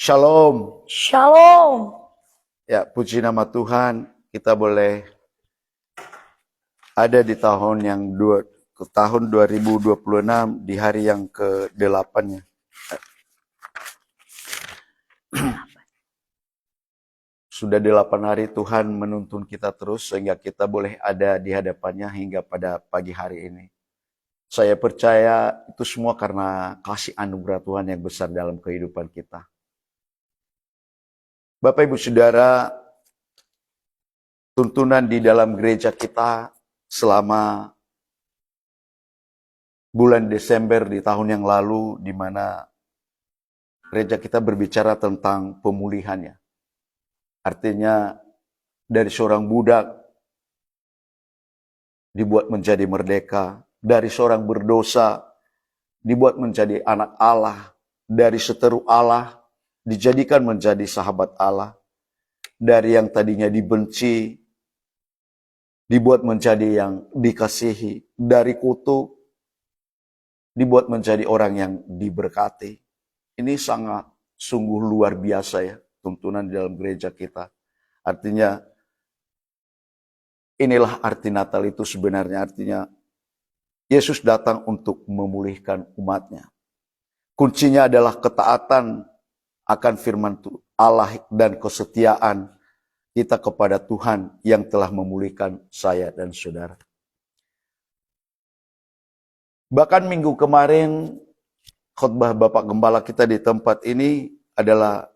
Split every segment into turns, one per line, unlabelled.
Shalom.
Shalom.
Ya, puji nama Tuhan, kita boleh ada di tahun 2026 di hari yang ke-8-nya. Sudah 8 hari Tuhan menuntun kita terus sehingga kita boleh ada di hadapannya hingga pada pagi hari ini. Saya percaya itu semua karena kasih anugerah Tuhan yang besar dalam kehidupan kita. Bapak Ibu Saudara, tuntunan di dalam gereja kita selama bulan Desember di tahun yang lalu, di mana gereja kita berbicara tentang pemulihannya. Artinya dari seorang budak dibuat menjadi merdeka, dari seorang berdosa dibuat menjadi anak Allah, dari seteru Allah dijadikan menjadi sahabat Allah, dari yang tadinya dibenci dibuat menjadi yang dikasihi, dari kutuk dibuat menjadi orang yang diberkati. Ini sangat sungguh luar biasa ya, tuntunan di dalam gereja kita. Artinya, inilah arti Natal itu sebenarnya. Artinya, Yesus datang untuk memulihkan umatnya. Kuncinya adalah ketaatan akan firman Allah dan kesetiaan kita kepada Tuhan yang telah memulihkan saya dan saudara. Bahkan minggu kemarin, khotbah Bapak Gembala kita di tempat ini adalah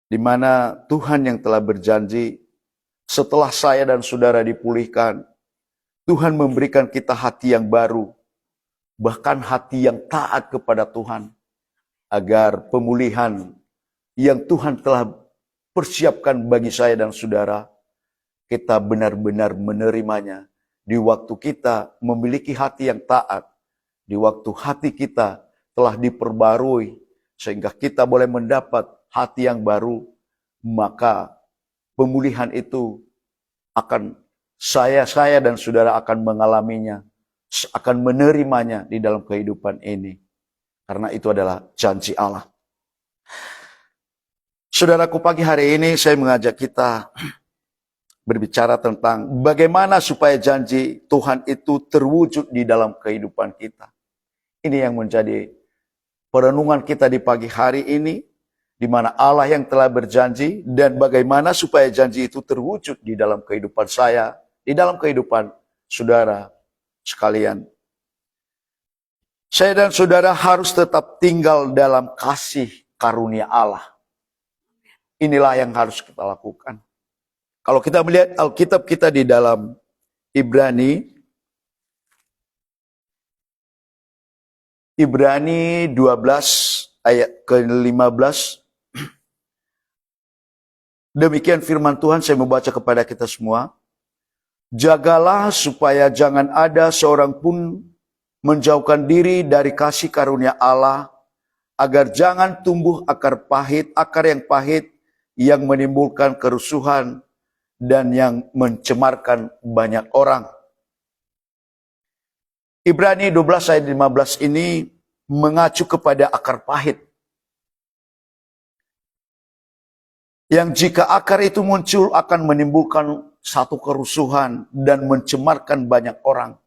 di mana Tuhan yang telah berjanji setelah saya dan saudara dipulihkan, Tuhan memberikan kita hati yang baru, bahkan hati yang taat kepada Tuhan, agar pemulihan yang Tuhan telah persiapkan bagi saya dan saudara, kita benar-benar menerimanya di waktu kita memiliki hati yang taat, di waktu hati kita telah diperbarui, sehingga kita boleh mendapat hati yang baru, maka pemulihan itu akan saya dan saudara akan mengalaminya, akan menerimanya di dalam kehidupan ini. Karena itu adalah janji Allah. Saudaraku, pagi hari ini saya mengajak kita berbicara tentang bagaimana supaya janji Tuhan itu terwujud di dalam kehidupan kita. Ini yang menjadi perenungan kita di pagi hari ini, di mana Allah yang telah berjanji dan bagaimana supaya janji itu terwujud di dalam kehidupan saya, di dalam kehidupan saudara sekalian. Saya dan saudara harus tetap tinggal dalam kasih karunia Allah. Inilah yang harus kita lakukan. Kalau kita melihat Alkitab kita di dalam Ibrani 12 ayat ke-15. Demikian firman Tuhan, saya membaca kepada kita semua. Jagalah supaya jangan ada seorang pun menjauhkan diri dari kasih karunia Allah, agar jangan tumbuh akar yang pahit yang menimbulkan kerusuhan dan yang mencemarkan banyak orang. Ibrani 12 ayat 15 ini mengacu kepada akar pahit. Yang jika akar itu muncul akan menimbulkan satu kerusuhan dan mencemarkan banyak orang.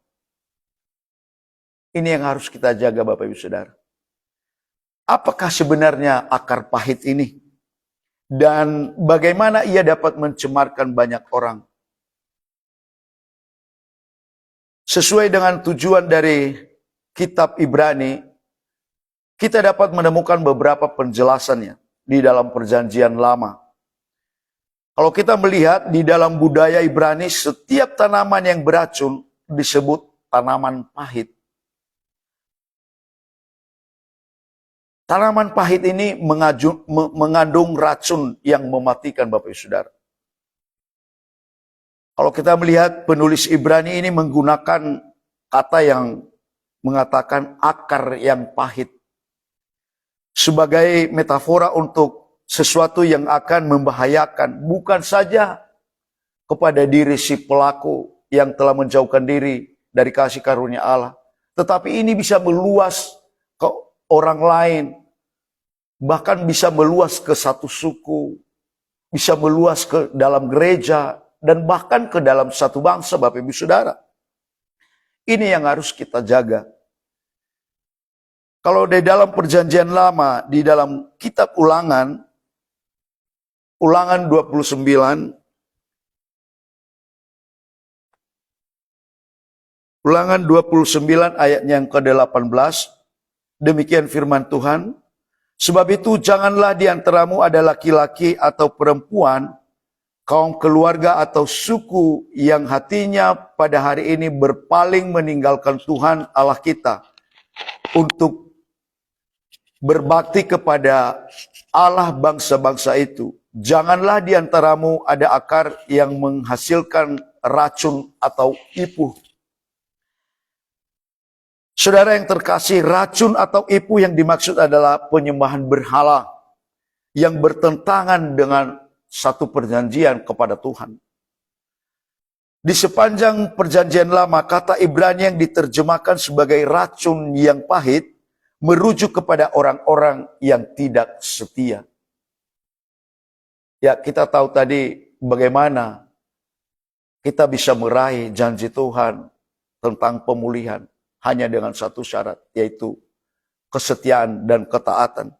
Ini yang harus kita jaga Bapak Ibu Saudara. Apakah sebenarnya akar pahit ini? Dan bagaimana ia dapat mencemarkan banyak orang? Sesuai dengan tujuan dari kitab Ibrani, kita dapat menemukan beberapa penjelasannya di dalam perjanjian lama. Kalau kita melihat di dalam budaya Ibrani, setiap tanaman yang beracun disebut tanaman pahit. Tanaman pahit ini mengandung racun yang mematikan Bapak Ibu Saudara. Kalau kita melihat penulis Ibrani ini menggunakan kata yang mengatakan akar yang pahit sebagai metafora untuk sesuatu yang akan membahayakan bukan saja kepada diri si pelaku yang telah menjauhkan diri dari kasih karunia Allah, tetapi ini bisa meluas ke orang lain. bahkan bisa meluas ke satu suku, bisa meluas ke dalam gereja, dan bahkan ke dalam satu bangsa, Bapak Ibu Saudara. Ini yang harus kita jaga. Kalau di dalam perjanjian lama, di dalam kitab Ulangan 29, Ulangan 29 ayat yang ke-18, demikian firman Tuhan, sebab itu janganlah di antaramu ada laki-laki atau perempuan, kaum keluarga atau suku yang hatinya pada hari ini berpaling meninggalkan Tuhan Allah kita untuk berbakti kepada Allah bangsa-bangsa itu. Janganlah di antaramu ada akar yang menghasilkan racun atau ipuh. Saudara yang terkasih, racun atau ipuh yang dimaksud adalah penyembahan berhala yang bertentangan dengan satu perjanjian kepada Tuhan. Di sepanjang perjanjian lama, kata Ibrani yang diterjemahkan sebagai racun yang pahit merujuk kepada orang-orang yang tidak setia. Ya, kita tahu tadi bagaimana kita bisa meraih janji Tuhan tentang pemulihan hanya dengan satu syarat, yaitu kesetiaan dan ketaatan.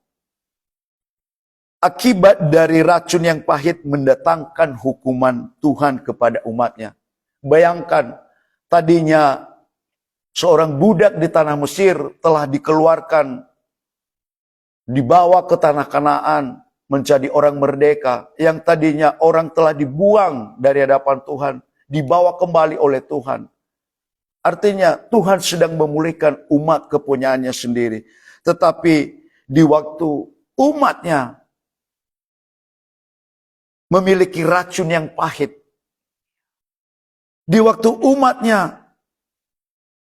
Akibat dari racun yang pahit mendatangkan hukuman Tuhan kepada umatnya. Bayangkan, tadinya seorang budak di tanah Mesir telah dikeluarkan, dibawa ke tanah Kanaan, menjadi orang merdeka. Yang tadinya orang telah dibuang dari hadapan Tuhan, dibawa kembali oleh Tuhan. Artinya Tuhan sedang memulihkan umat kepunyaannya sendiri. Tetapi di waktu umatnya memiliki racun yang pahit, di waktu umatnya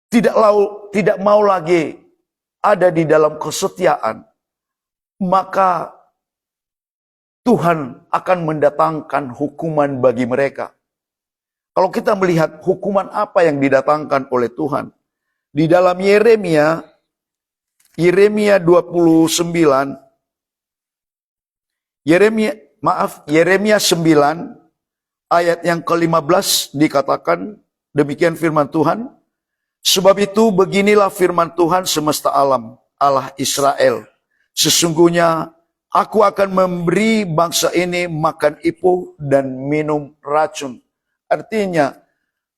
tidak mau lagi ada di dalam kesetiaan, maka Tuhan akan mendatangkan hukuman bagi mereka. Kalau kita melihat hukuman apa yang didatangkan oleh Tuhan. Di dalam Yeremia 29, Yeremia 9 ayat yang ke-15 dikatakan, demikian firman Tuhan, sebab itu beginilah firman Tuhan semesta alam, Allah Israel, sesungguhnya aku akan memberi bangsa ini makan ipuh dan minum racun. Artinya,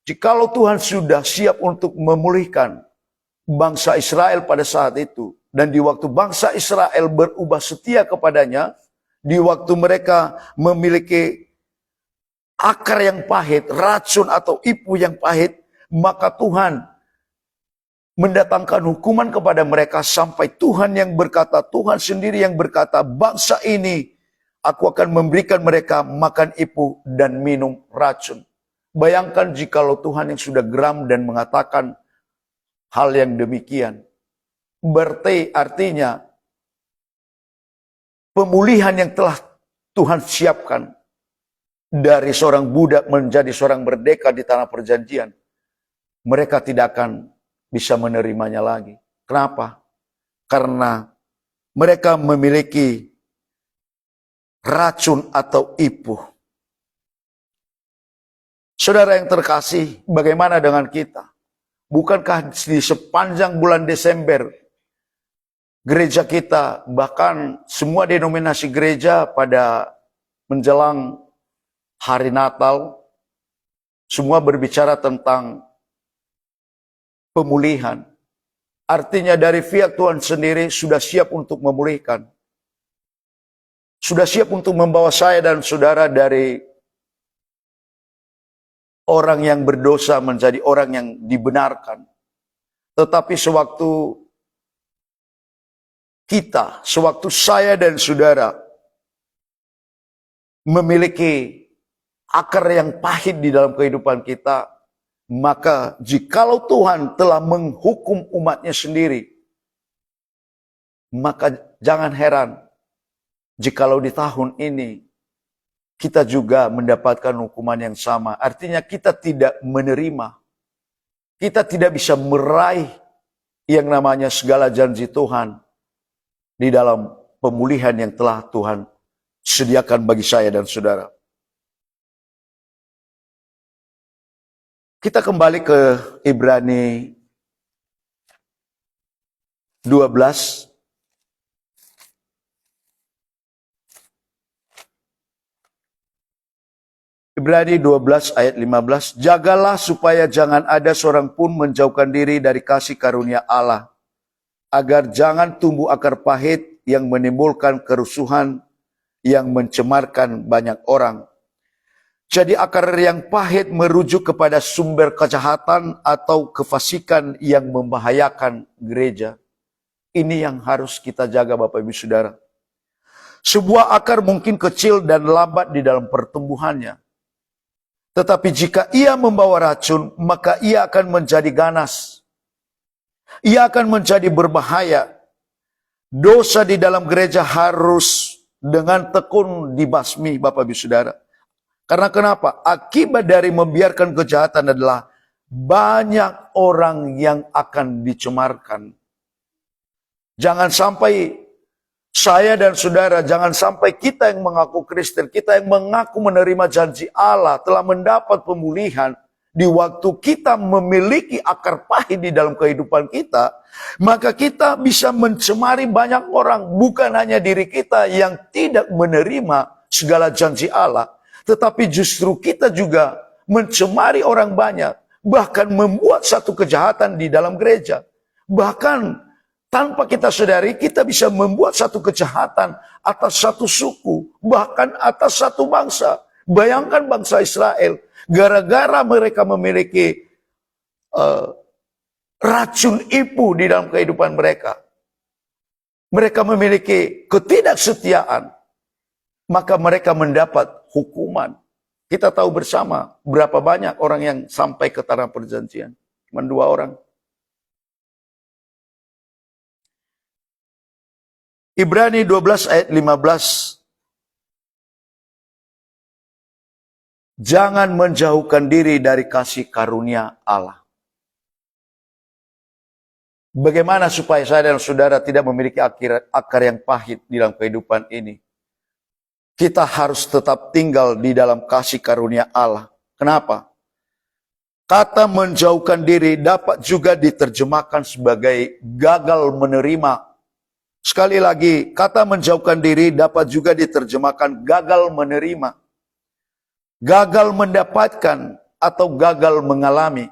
jikalau Tuhan sudah siap untuk memulihkan bangsa Israel pada saat itu, dan di waktu bangsa Israel berubah setia kepadanya, di waktu mereka memiliki akar yang pahit, racun atau ipuh yang pahit, maka Tuhan mendatangkan hukuman kepada mereka sampai Tuhan yang berkata, Tuhan sendiri yang berkata, bangsa ini aku akan memberikan mereka makan ipuh dan minum racun. Bayangkan jikalau Tuhan yang sudah geram dan mengatakan hal yang demikian. Berarti artinya pemulihan yang telah Tuhan siapkan dari seorang budak menjadi seorang merdeka di tanah perjanjian, mereka tidak akan bisa menerimanya lagi. Kenapa? Karena mereka memiliki racun atau ipuh. Saudara yang terkasih, bagaimana dengan kita? Bukankah di sepanjang bulan Desember, gereja kita, bahkan semua denominasi gereja pada menjelang hari Natal, semua berbicara tentang pemulihan. Artinya dari pihak Tuhan sendiri sudah siap untuk memulihkan. Sudah siap untuk membawa saya dan saudara dari orang yang berdosa menjadi orang yang dibenarkan. Tetapi sewaktu saya dan saudara memiliki akar yang pahit di dalam kehidupan kita, maka jikalau Tuhan telah menghukum umatnya sendiri, maka jangan heran jikalau di tahun ini kita juga mendapatkan hukuman yang sama. Artinya kita tidak menerima, kita tidak bisa meraih yang namanya segala janji Tuhan di dalam pemulihan yang telah Tuhan sediakan bagi saya dan saudara. Kita kembali ke Ibrani 12. Ibrani 12 ayat 15. Jagalah supaya jangan ada seorang pun menjauhkan diri dari kasih karunia Allah, agar jangan tumbuh akar pahit yang menimbulkan kerusuhan yang mencemarkan banyak orang. Jadi akar yang pahit merujuk kepada sumber kejahatan atau kefasikan yang membahayakan gereja. Ini yang harus kita jaga Bapak Ibu Saudara. Sebuah akar mungkin kecil dan lambat di dalam pertumbuhannya. Tetapi jika ia membawa racun, maka ia akan menjadi ganas. Ia akan menjadi berbahaya. Dosa di dalam gereja harus dengan tekun dibasmi Bapak Ibu Saudara. Karena kenapa? Akibat dari membiarkan kejahatan adalah banyak orang yang akan dicemarkan. Jangan sampai saya dan saudara, jangan sampai kita yang mengaku Kristen, kita yang mengaku menerima janji Allah, telah mendapat pemulihan, di waktu kita memiliki akar pahit di dalam kehidupan kita, maka kita bisa mencemari banyak orang, bukan hanya diri kita yang tidak menerima segala janji Allah, tetapi justru kita juga mencemari orang banyak, bahkan membuat satu kejahatan di dalam gereja. Bahkan tanpa kita sadari, kita bisa membuat satu kejahatan atas satu suku, bahkan atas satu bangsa. Bayangkan bangsa Israel, gara-gara mereka memiliki racun ipu di dalam kehidupan mereka. Mereka memiliki ketidaksetiaan, maka mereka mendapat hukuman. Kita tahu bersama berapa banyak orang yang sampai ke tanah perjanjian. Cuma 2 orang. Ibrani 12 ayat 15. Jangan menjauhkan diri dari kasih karunia Allah. Bagaimana supaya saya dan saudara tidak memiliki akar yang pahit di dalam kehidupan ini? Kita harus tetap tinggal di dalam kasih karunia Allah. Kenapa? Kata menjauhkan diri dapat juga diterjemahkan sebagai gagal menerima. Sekali lagi, kata menjauhkan diri dapat juga diterjemahkan gagal menerima. Gagal mendapatkan atau gagal mengalami.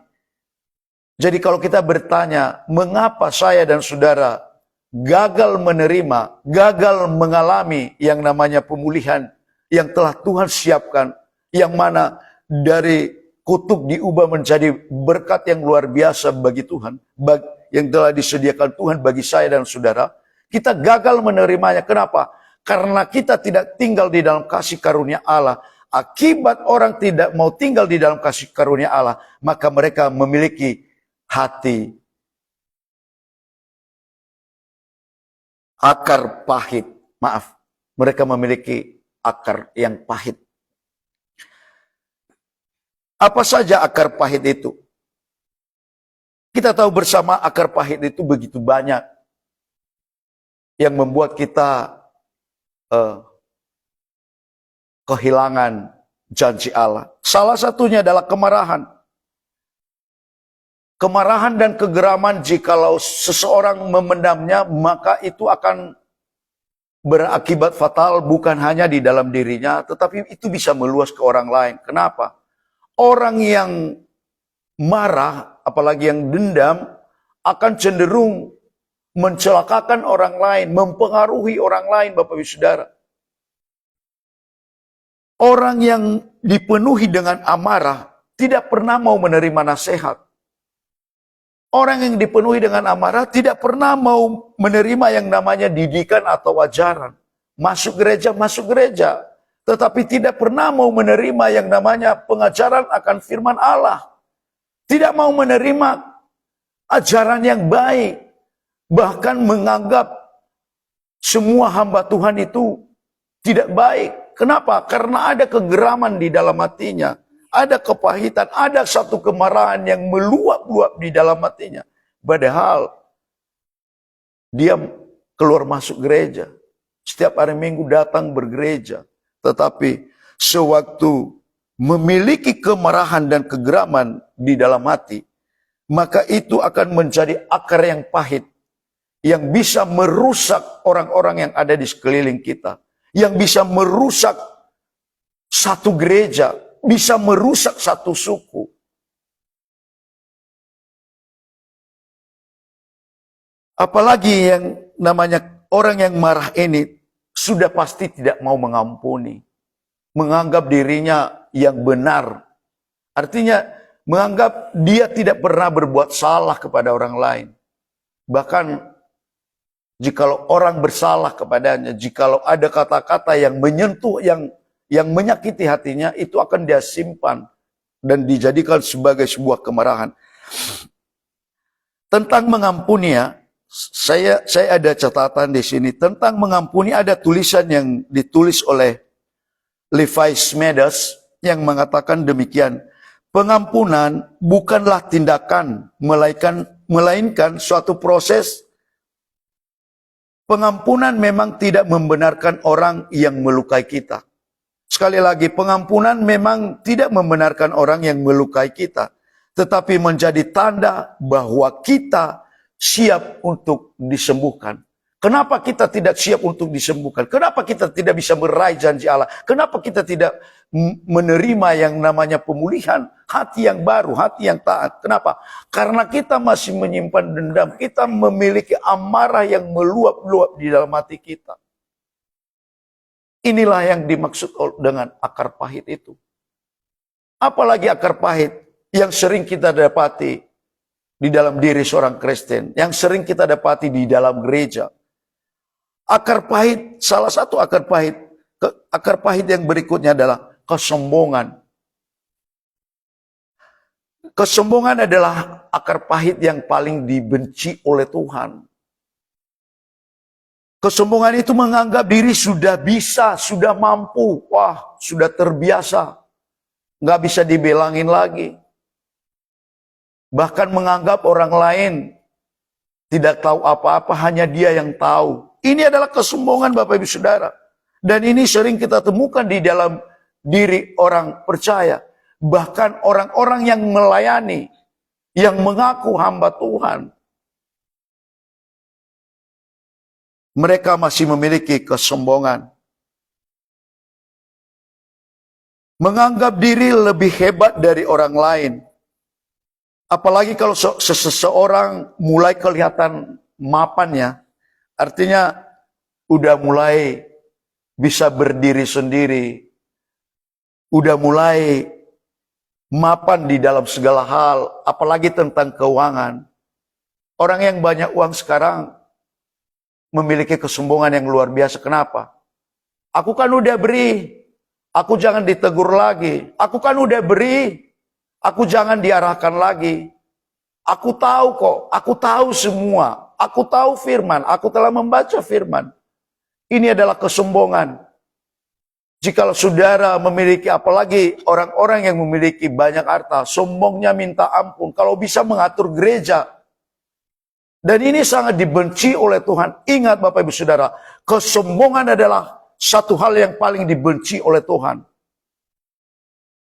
Jadi kalau kita bertanya, mengapa saya dan saudara gagal menerima, gagal mengalami yang namanya pemulihan yang telah Tuhan siapkan, yang mana dari kutuk diubah menjadi berkat yang luar biasa bagi Tuhan, yang telah disediakan Tuhan bagi saya dan saudara. Kita gagal menerimanya. Kenapa? Karena kita tidak tinggal di dalam kasih karunia Allah. Akibat orang tidak mau tinggal di dalam kasih karunia Allah, maka mereka memiliki hati akar pahit. Maaf, mereka memiliki akar yang pahit. Apa saja akar pahit itu? Kita tahu bersama akar pahit itu begitu banyak yang membuat kita kehilangan janji Allah. Salah satunya adalah kemarahan. Kemarahan dan kegeraman, jikalau seseorang memendamnya, maka itu akan berakibat fatal bukan hanya di dalam dirinya, tetapi itu bisa meluas ke orang lain. Kenapa? Orang yang marah, apalagi yang dendam, akan cenderung mencelakakan orang lain, mempengaruhi orang lain, Bapak Ibu Saudara. Orang yang dipenuhi dengan amarah tidak pernah mau menerima nasihat. Orang yang dipenuhi dengan amarah tidak pernah mau menerima yang namanya didikan atau ajaran. Masuk gereja, tetapi tidak pernah mau menerima yang namanya pengajaran akan firman Allah. Tidak mau menerima ajaran yang baik. Bahkan menganggap semua hamba Tuhan itu tidak baik. Kenapa? Karena ada kegeraman di dalam hatinya. Ada kepahitan, ada satu kemarahan yang meluap-luap di dalam hatinya. Padahal dia keluar masuk gereja. setiap hari Minggu datang bergereja. Tetapi sewaktu memiliki kemarahan dan kegeraman di dalam hati, maka itu akan menjadi akar yang pahit, yang bisa merusak orang-orang yang ada di sekeliling kita, yang bisa merusak satu gereja, bisa merusak satu suku. Apalagi yang namanya orang yang marah ini sudah pasti tidak mau mengampuni, menganggap dirinya yang benar. Artinya menganggap dia tidak pernah berbuat salah kepada orang lain. Bahkan jikalau orang bersalah kepadanya, jikalau ada kata-kata yang menyentuh, yang menyakiti hatinya, itu akan dia simpan dan dijadikan sebagai sebuah kemarahan. Tentang mengampuni ya, saya ada catatan di sini. Tentang mengampuni ada tulisan yang ditulis oleh Levi Smedes yang mengatakan demikian. Pengampunan bukanlah tindakan, melainkan suatu proses. Pengampunan memang tidak membenarkan orang yang melukai kita. Sekali lagi, pengampunan memang tidak membenarkan orang yang melukai kita, tetapi menjadi tanda bahwa kita siap untuk disembuhkan. Kenapa kita tidak siap untuk disembuhkan? Kenapa kita tidak bisa meraih janji Allah? Kenapa kita tidak menerima yang namanya pemulihan hati yang baru, hati yang taat? Kenapa? Karena kita masih menyimpan dendam. Kita memiliki amarah yang meluap-luap di dalam hati kita. Inilah yang dimaksud dengan akar pahit itu. Apalagi akar pahit yang sering kita dapati di dalam diri seorang Kristen, yang sering kita dapati di dalam gereja. Akar pahit, salah satu akar pahit yang berikutnya adalah kesombongan. Kesombongan adalah akar pahit yang paling dibenci oleh Tuhan. Kesombongan itu menganggap diri sudah bisa, sudah mampu, wah sudah terbiasa, nggak bisa dibelangin lagi. Bahkan menganggap orang lain tidak tahu apa-apa, hanya dia yang tahu. Ini adalah kesombongan Bapak Ibu Saudara. Dan ini sering kita temukan di dalam diri orang percaya. Bahkan orang-orang yang melayani, yang mengaku hamba Tuhan, mereka masih memiliki kesombongan. Menganggap diri lebih hebat dari orang lain. Apalagi kalau seseorang mulai kelihatan mapannya, artinya udah mulai bisa berdiri sendiri, udah mulai mapan di dalam segala hal, apalagi tentang keuangan. Orang yang banyak uang sekarang memiliki kesombongan yang luar biasa. Kenapa? Aku kan udah beri, aku jangan ditegur lagi. Aku kan udah beri, aku jangan diarahkan lagi. Aku tahu kok, aku tahu semua. Aku tahu firman, aku telah membaca firman. Ini adalah kesombongan. Jikalau saudara memiliki, apalagi orang-orang yang memiliki banyak harta, sombongnya minta ampun. Kalau bisa mengatur gereja. Dan ini sangat dibenci oleh Tuhan. Ingat Bapak Ibu Saudara, kesombongan adalah satu hal yang paling dibenci oleh Tuhan.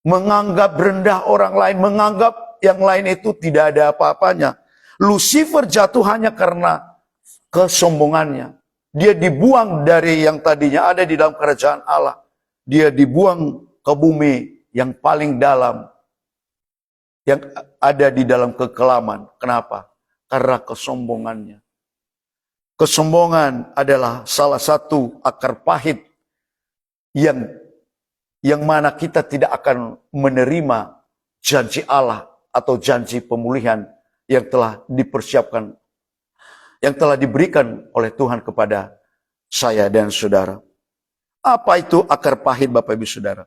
Menganggap rendah orang lain, menganggap yang lain itu tidak ada apa-apanya. Lucifer jatuh hanya karena kesombongannya. Dia dibuang dari yang tadinya ada di dalam kerajaan Allah. Dia dibuang ke bumi yang paling dalam, yang ada di dalam kekelaman. Kenapa? Karena kesombongannya. Kesombongan adalah salah satu akar pahit yang mana kita tidak akan menerima janji Allah atau janji pemulihan yang telah dipersiapkan, yang telah diberikan oleh Tuhan kepada saya dan saudara. Apa itu akar pahit Bapak Ibu Saudara?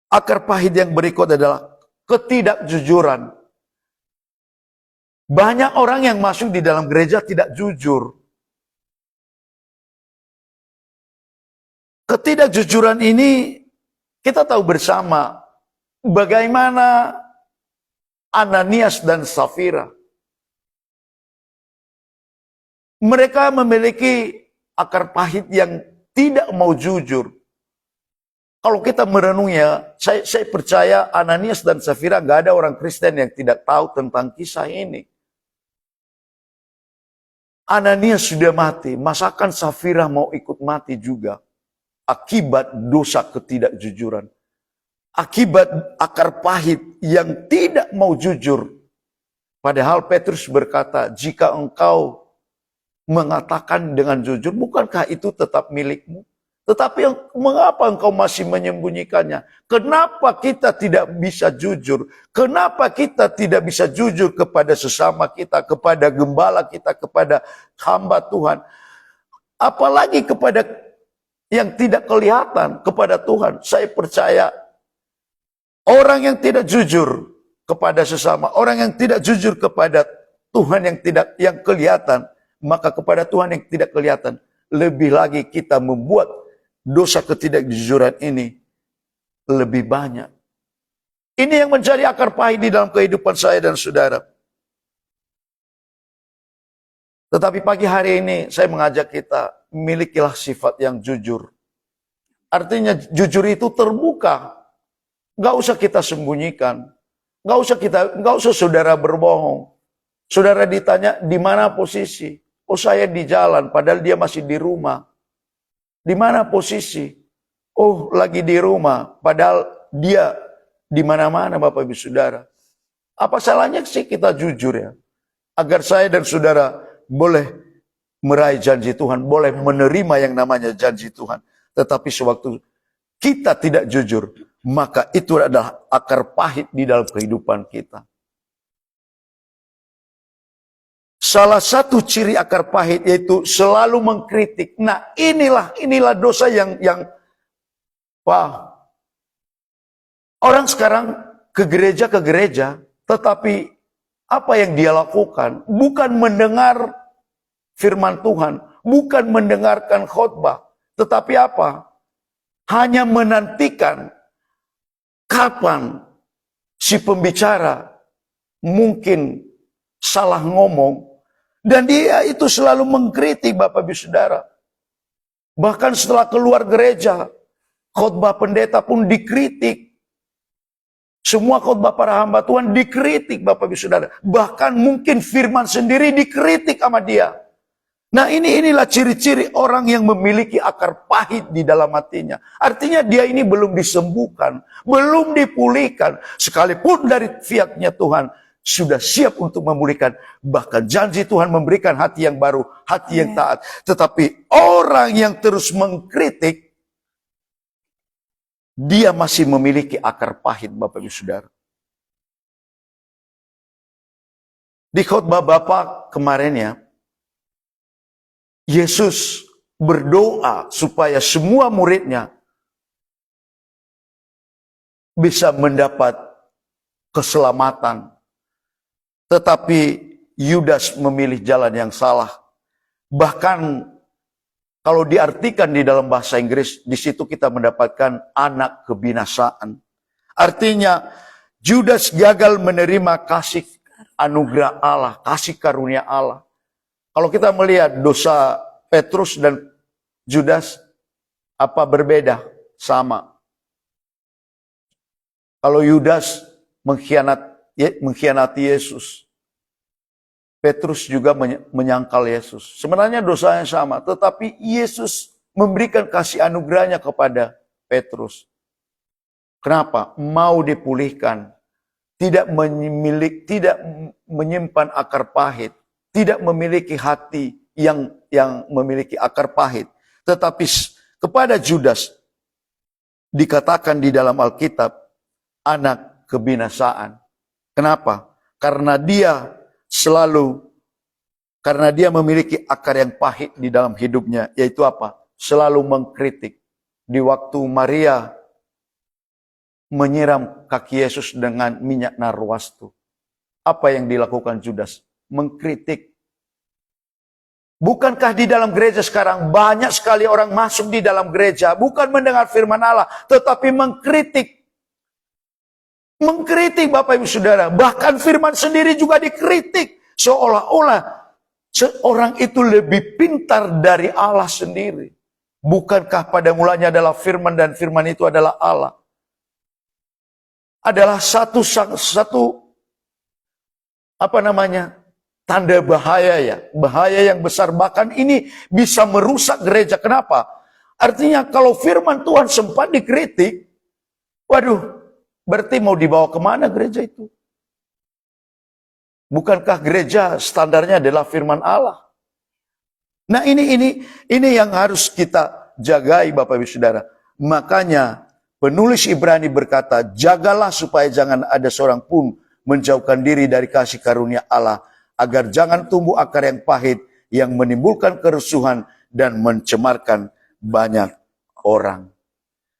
Akar pahit yang berikut adalah ketidakjujuran. Banyak orang yang masuk di dalam gereja tidak jujur. Ketidakjujuran ini kita tahu bersama bagaimana Ananias dan Safira. Mereka memiliki akar pahit yang tidak mau jujur. Kalau kita merenungnya, saya percaya Ananias dan Safira nggak ada orang Kristen yang tidak tahu tentang kisah ini. Ananias sudah mati, masakan Safira mau ikut mati juga akibat dosa ketidakjujuran. Akibat akar pahit yang tidak mau jujur. Padahal Petrus berkata, jika engkau mengatakan dengan jujur, bukankah itu tetap milikmu? Tetapi mengapa engkau masih menyembunyikannya? Kenapa kita tidak bisa jujur? Kenapa kita tidak bisa jujur kepada sesama kita, kepada gembala kita, kepada hamba Tuhan? Apalagi kepada yang tidak kelihatan, kepada Tuhan. Saya percaya orang yang tidak jujur kepada sesama, orang yang tidak jujur kepada Tuhan yang kelihatan, maka kepada Tuhan yang tidak kelihatan, lebih lagi kita membuat dosa ketidakjujuran ini lebih banyak. Ini yang menjadi akar pahit di dalam kehidupan saya dan saudara. Tetapi pagi hari ini saya mengajak kita, milikilah sifat yang jujur. Artinya jujur itu terbuka. Gak usah kita sembunyikan. Gak usah saudara berbohong. Saudara ditanya di mana posisi? Oh, saya di jalan, padahal dia masih di rumah. Di mana posisi? Oh, lagi di rumah, padahal dia di mana-mana, Bapak Ibu Saudara. Apa salahnya sih kita jujur ya? Agar saya dan saudara boleh meraih janji Tuhan, boleh menerima yang namanya janji Tuhan. Tetapi sewaktu kita tidak jujur, maka itu adalah akar pahit di dalam kehidupan kita. Salah satu ciri akar pahit yaitu selalu mengkritik. Nah, inilah dosa yang wah. Orang sekarang ke gereja, tetapi apa yang dia lakukan bukan mendengar firman Tuhan, bukan mendengarkan khotbah, tetapi apa? Hanya menantikan kapan si pembicara mungkin salah ngomong. Dan dia itu selalu mengkritik Bapak Ibu Saudara. Bahkan setelah keluar gereja, khotbah pendeta pun dikritik. Semua khotbah para hamba Tuhan dikritik Bapak Ibu Saudara. Bahkan mungkin firman sendiri dikritik sama dia. Nah, inilah ciri-ciri orang yang memiliki akar pahit di dalam hatinya. Artinya dia ini belum disembuhkan, belum dipulihkan. Sekalipun dari pihaknya Tuhan sudah siap untuk memulihkan. Bahkan janji Tuhan memberikan hati yang baru, hati yang taat. Tetapi orang yang terus mengkritik, dia masih memiliki akar pahit, Bapak Ibu Saudara. Di khotbah Bapak kemarin ya, Yesus berdoa supaya semua muridnya bisa mendapat keselamatan. Tetapi Yudas memilih jalan yang salah. Bahkan kalau diartikan di dalam bahasa Inggris, di situ kita mendapatkan anak kebinasaan. Artinya Judas gagal menerima kasih anugerah Allah, kasih karunia Allah. Kalau kita melihat dosa Petrus dan Judas, apa berbeda? Sama. Kalau Yudas mengkhianati Yesus, Petrus juga menyangkal Yesus. Sebenarnya dosanya sama, tetapi Yesus memberikan kasih anugerahnya kepada Petrus. Kenapa? Mau dipulihkan, tidak menyimpan akar pahit, tidak memiliki hati yang memiliki akar pahit. Tetapi kepada Judas dikatakan di dalam Alkitab anak kebinasaan. Kenapa? Karena dia memiliki akar yang pahit di dalam hidupnya, yaitu apa? Selalu mengkritik. Di waktu Maria menyiram kaki Yesus dengan minyak narwastu, apa yang dilakukan Judas? Mengkritik. Bukankah di dalam gereja sekarang banyak sekali orang masuk di dalam gereja, bukan mendengar firman Allah, tetapi mengkritik. Mengkritik Bapak Ibu Saudara, bahkan firman sendiri juga dikritik. Seolah-olah seorang itu lebih pintar dari Allah sendiri. Bukankah pada mulanya adalah firman dan firman itu adalah Allah? Adalah satu tanda bahaya ya. Bahaya yang besar. Bahkan ini bisa merusak gereja. Kenapa? Artinya kalau firman Tuhan sempat dikritik, waduh, berarti mau dibawa kemana gereja itu? Bukankah gereja standarnya adalah firman Allah? Nah ini yang harus kita jagai Bapak Ibu Saudara. Makanya penulis Ibrani berkata, jagalah supaya jangan ada seorang pun menjauhkan diri dari kasih karunia Allah, agar jangan tumbuh akar yang pahit yang menimbulkan kerusuhan dan mencemarkan banyak orang.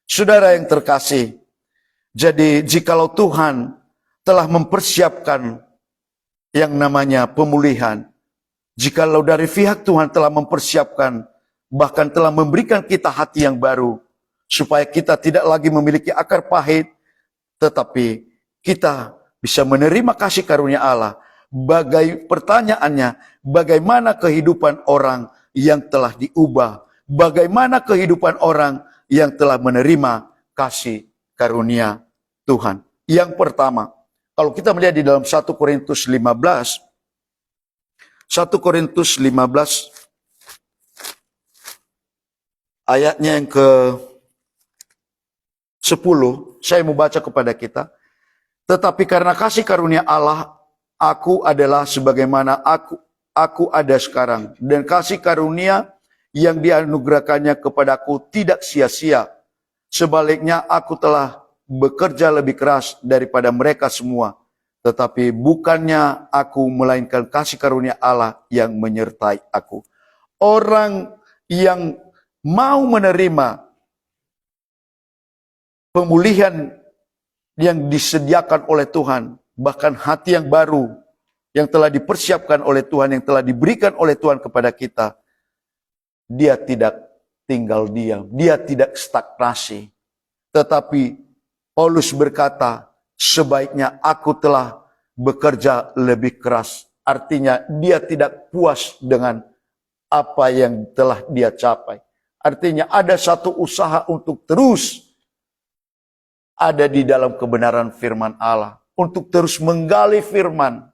Saudara yang terkasih, jadi jikalau Tuhan telah mempersiapkan yang namanya pemulihan, jikalau dari pihak Tuhan telah mempersiapkan, bahkan telah memberikan kita hati yang baru, supaya kita tidak lagi memiliki akar pahit, tetapi kita bisa menerima kasih karunia Allah. Pertanyaannya, bagaimana kehidupan orang yang telah diubah? Bagaimana kehidupan orang yang telah menerima kasih karunia Tuhan? Yang pertama, kalau kita melihat di dalam 1 Korintus 15, 1 Korintus 15 ayatnya yang ke-10, saya mau baca kepada kita. Tetapi karena kasih karunia Allah, aku adalah sebagaimana aku ada sekarang. Dan kasih karunia yang dianugerahkannya kepadaku tidak sia-sia. Sebaliknya aku telah bekerja lebih keras daripada mereka semua. Tetapi bukannya aku, melainkan kasih karunia Allah yang menyertai aku. Orang yang mau menerima pemulihan yang disediakan oleh Tuhan, bahkan hati yang baru yang telah dipersiapkan oleh Tuhan, yang telah diberikan oleh Tuhan kepada kita, dia tidak tinggal diam, dia tidak stagnasi. Tetapi Paulus berkata, sebaiknya aku telah bekerja lebih keras. Artinya dia tidak puas dengan apa yang telah dia capai. Artinya ada satu usaha untuk terus ada di dalam kebenaran firman Allah. Untuk terus menggali firman.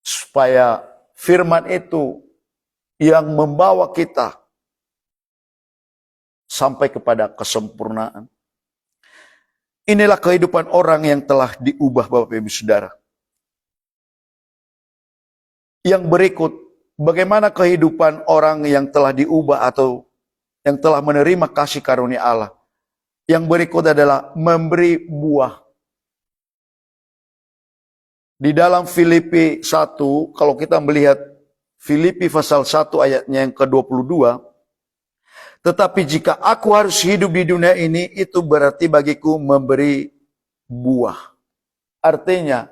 Supaya firman itu yang membawa kita sampai kepada kesempurnaan. Inilah kehidupan orang yang telah diubah Bapak Ibu Saudara. Yang berikut, bagaimana kehidupan orang yang telah diubah atau yang telah menerima kasih karunia Allah. Yang berikut adalah memberi buah. Di dalam Filipi 1, kalau kita melihat Filipi pasal 1 ayatnya yang ke-22, tetapi jika aku harus hidup di dunia ini, itu berarti bagiku memberi buah. Artinya,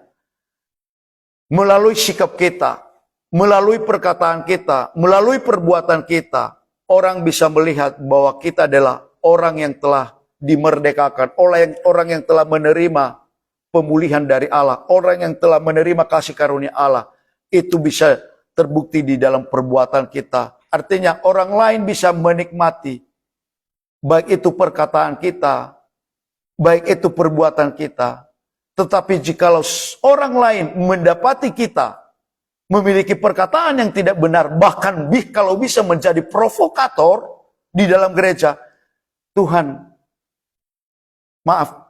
melalui sikap kita, melalui perkataan kita, melalui perbuatan kita, orang bisa melihat bahwa kita adalah orang yang telah dimerdekakan, orang yang telah menerima pemulihan dari Allah, orang yang telah menerima kasih karunia Allah. Itu bisa terbukti di dalam perbuatan kita. Artinya orang lain bisa menikmati, baik itu perkataan kita, baik itu perbuatan kita. Tetapi jikalau orang lain mendapati kita memiliki perkataan yang tidak benar, bahkan kalau bisa menjadi provokator di dalam gereja, Tuhan, maaf,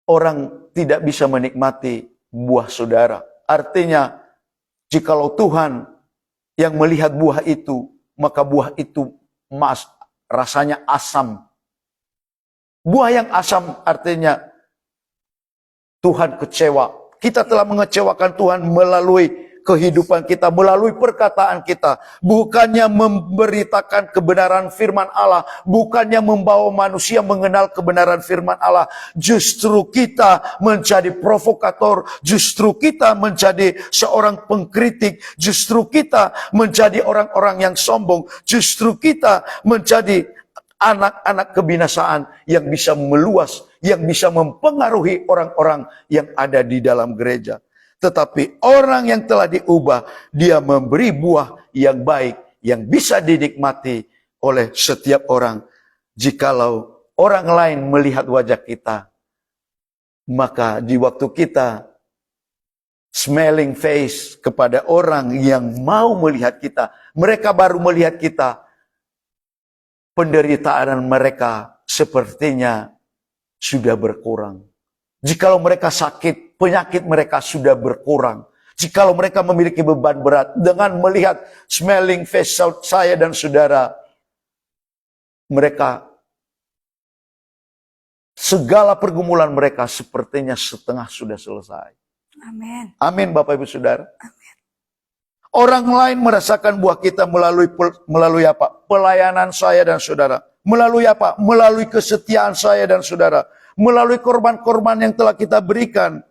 orang tidak bisa menikmati buah saudara. Artinya, jikalau Tuhan yang melihat buah itu, maka buah itu rasanya asam. Buah yang asam artinya Tuhan kecewa. Kita telah mengecewakan Tuhan melalui kehidupan kita, melalui perkataan kita. Bukannya memberitakan kebenaran firman Allah, bukannya membawa manusia mengenal kebenaran firman Allah. Justru kita menjadi provokator, justru kita menjadi seorang pengkritik, justru kita menjadi orang-orang yang sombong, justru kita menjadi anak-anak kebinasaan yang bisa meluas, yang bisa mempengaruhi orang-orang yang ada di dalam gereja. Tetapi orang yang telah diubah, dia memberi buah yang baik, yang bisa dinikmati oleh setiap orang. Jikalau orang lain melihat wajah kita, maka di waktu kita smiling face kepada orang yang mau melihat kita, mereka baru melihat kita, penderitaan mereka sepertinya sudah berkurang. Jikalau mereka sakit, penyakit mereka sudah berkurang. Jikalau mereka memiliki beban berat, dengan melihat smiling face saya dan saudara, mereka, segala pergumulan mereka sepertinya setengah sudah selesai.
Amin.
Amin, Bapak Ibu Saudara. Amin. Orang lain merasakan buah kita melalui apa? Pelayanan saya dan saudara. Melalui apa? Melalui kesetiaan saya dan saudara. Melalui korban-korban yang telah kita berikan.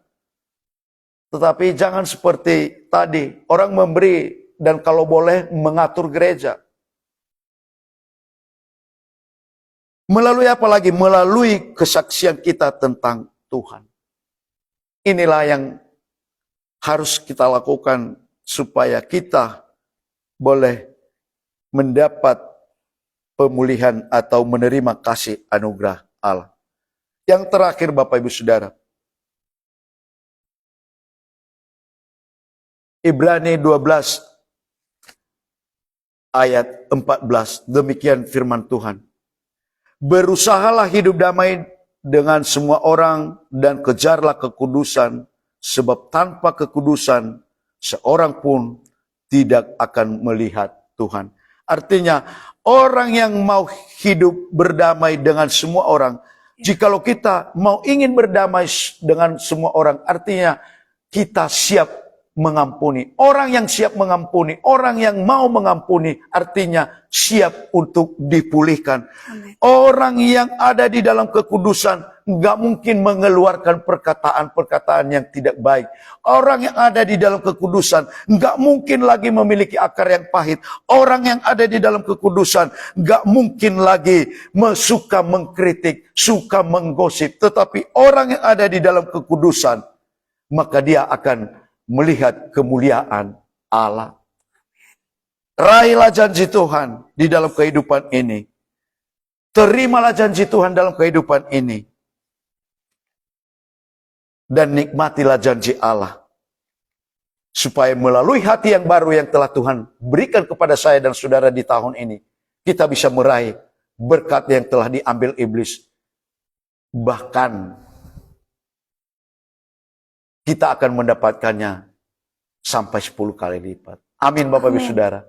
Tetapi jangan seperti tadi, orang memberi dan kalau boleh mengatur gereja. Melalui apa lagi? Melalui kesaksian kita tentang Tuhan. Inilah yang harus kita lakukan supaya kita boleh mendapat pemulihan atau menerima kasih anugerah Allah. Yang terakhir Bapak Ibu Saudara, Ibrani 12 ayat 14, demikian firman Tuhan. Berusahalah hidup damai dengan semua orang dan kejarlah kekudusan, sebab tanpa kekudusan seorang pun tidak akan melihat Tuhan. Artinya, orang yang mau hidup berdamai dengan semua orang, jikalau kita mau ingin berdamai dengan semua orang, artinya kita siap mengampuni. Orang yang siap mengampuni, orang yang mau mengampuni, artinya siap untuk dipulihkan.
Amen.
Orang yang ada di dalam kekudusan nggak mungkin mengeluarkan perkataan-perkataan yang tidak baik. Orang yang ada di dalam kekudusan nggak mungkin lagi memiliki akar yang pahit. Orang yang ada di dalam kekudusan nggak mungkin lagi suka mengkritik, suka menggosip. Tetapi orang yang ada di dalam kekudusan, maka dia akan melihat kemuliaan Allah. Raihlah janji Tuhan di dalam kehidupan ini. Terimalah janji Tuhan dalam kehidupan ini. Dan nikmatilah janji Allah. Supaya melalui hati yang baru yang telah Tuhan berikan kepada saya dan saudara di tahun ini, kita bisa meraih berkat yang telah diambil iblis. Bahkan kita akan mendapatkannya sampai 10 kali lipat. Amin Bapak Ibu Saudara.